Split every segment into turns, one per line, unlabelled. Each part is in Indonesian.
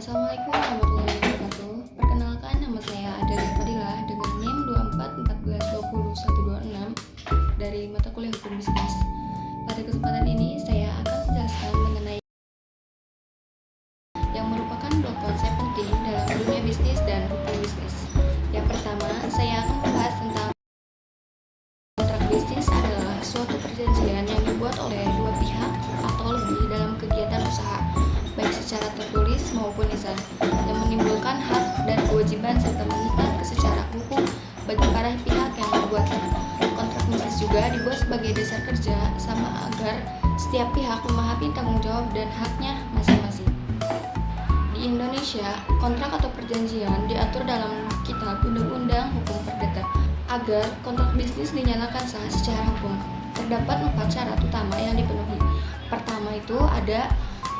Assalamualaikum warahmatullahi wabarakatuh. Perkenalkan, nama saya Adalia Fadilah dengan NIM 2414201226 dari mata kuliah Hukum Bisnis. Pada kesempatan ini saya akan menjelaskan mengenai yang merupakan dua konsep penting dalam dunia bisnis dan hukum bisnis. Yang pertama, saya akan membahas tentang kontrak bisnis adalah suatu perjanjian yang dibuat oleh dua pihak atau lebih dalam kegiatan usaha, baik secara tertulis maupun lisan, yang menimbulkan hak dan kewajiban serta mengikat secara hukum bagi para pihak yang membuatnya. Kontrak bisnis juga dibuat sebagai dasar kerja sama agar setiap pihak memahami tanggung jawab dan haknya masing-masing. Di Indonesia, kontrak atau perjanjian diatur dalam Kitab Undang-Undang Hukum Perdata. Agar kontrak bisnis dinyatakan sah secara hukum, terdapat 4 syarat utama yang dipenuhi. Pertama itu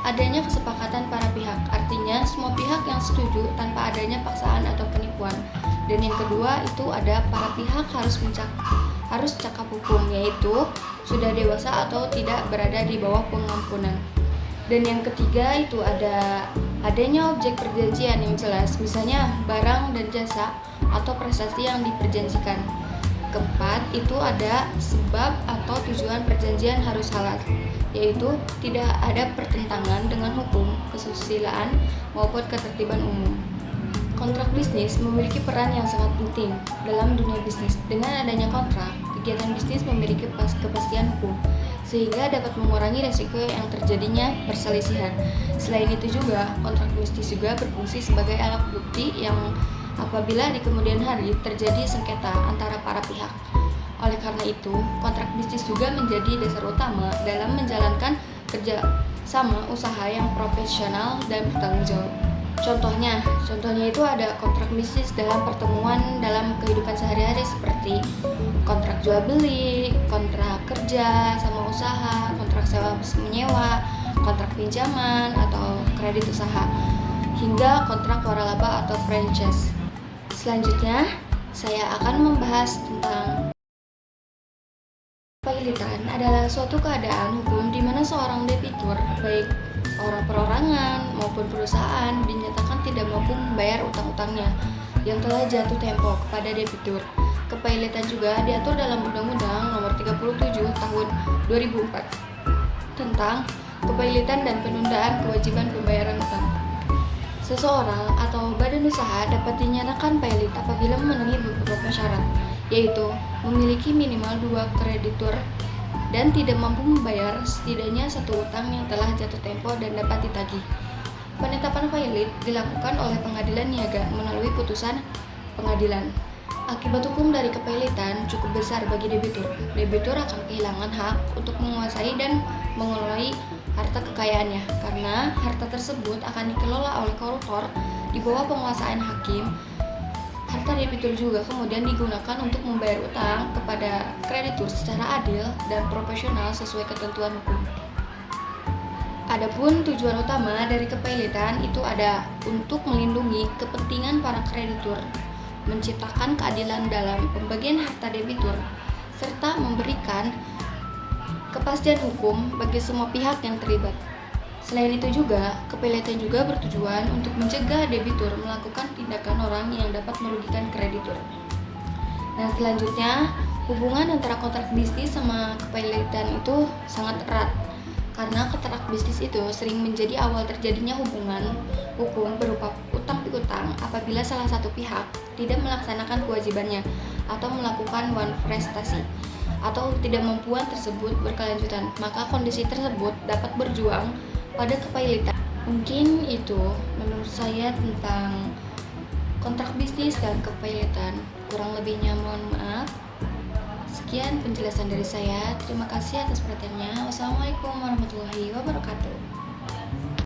adanya kesepakatan para pihak, artinya semua pihak yang setuju tanpa adanya paksaan atau penipuan. Dan yang kedua itu ada para pihak harus cakap hukum, yaitu sudah dewasa atau tidak berada di bawah pengampunan. Dan yang ketiga itu adanya objek perjanjian yang jelas, misalnya barang dan jasa atau prestasi yang diperjanjikan. Keempat, itu ada sebab atau tujuan perjanjian harus halal, yaitu tidak ada pertentangan dengan hukum, kesusilaan, maupun ketertiban umum. Kontrak bisnis memiliki peran yang sangat penting dalam dunia bisnis. Dengan adanya kontrak, kegiatan bisnis memiliki kepastian hukum, sehingga dapat mengurangi resiko yang terjadinya perselisihan. Selain itu juga, kontrak bisnis juga berfungsi sebagai alat bukti yang apabila di kemudian hari terjadi sengketa antara para pihak. Oleh karena itu, kontrak bisnis juga menjadi dasar utama dalam menjalankan kerja sama usaha yang profesional dan bertanggung jawab. Contohnya itu ada kontrak bisnis dalam pertemuan dalam kehidupan sehari-hari seperti kontrak jual beli, kontrak kerja sama usaha, kontrak sewa menyewa, kontrak pinjaman atau kredit usaha, hingga kontrak waralaba atau franchise. Selanjutnya, saya akan membahas tentang pahilitan adalah suatu keadaan hukum di mana seorang debitur, baik orang perorangan maupun perusahaan, dinyatakan tidak mampu membayar utang-utangnya yang telah jatuh tempo kepada debitur. Kepahilitan juga diatur dalam Undang-Undang Nomor 37 Tahun 2004 tentang kepahilitan dan penundaan kewajiban pembayaran utang. Seseorang atau badan usaha dapat dinyatakan pahit apabila memenuhi beberapa syarat, yaitu memiliki minimal 2 kreditur dan tidak mampu membayar setidaknya 1 utang yang telah jatuh tempo dan dapat ditagih. Penetapan pahit dilakukan oleh pengadilan niaga melalui putusan pengadilan. Akibat hukum dari kepahilitan cukup besar bagi debitur. Debitur akan kehilangan hak untuk menguasai dan mengelola harta kekayaannya, karena harta tersebut akan dikelola oleh koruptor di bawah penguasaan hakim. Harta debitur juga kemudian digunakan untuk membayar utang kepada kreditur secara adil dan profesional sesuai ketentuan hukum. Adapun tujuan utama dari kepahilitan itu ada untuk melindungi kepentingan para kreditur, menciptakan keadilan dalam pembagian harta debitur, serta memberikan kepastian hukum bagi semua pihak yang terlibat. Selain itu juga, kepahilitan juga bertujuan untuk mencegah debitur melakukan tindakan orang yang dapat merugikan kreditur. Nah, selanjutnya, hubungan antara kontrak bisnis sama kepahilitan itu sangat erat, karena kontrak bisnis itu sering menjadi awal terjadinya hubungan hukum berupa utang piutang apabila salah satu pihak tidak melaksanakan kewajibannya atau melakukan prestasi atau tidak mampuan tersebut berkelanjutan, maka kondisi tersebut dapat berjuang pada kepahilitan. Mungkin itu menurut saya tentang kontrak bisnis dan kepahilitan. Kurang lebihnya mohon maaf. Sekian penjelasan dari saya. Terima kasih atas perhatiannya. Wassalamualaikum warahmatullahi wabarakatuh.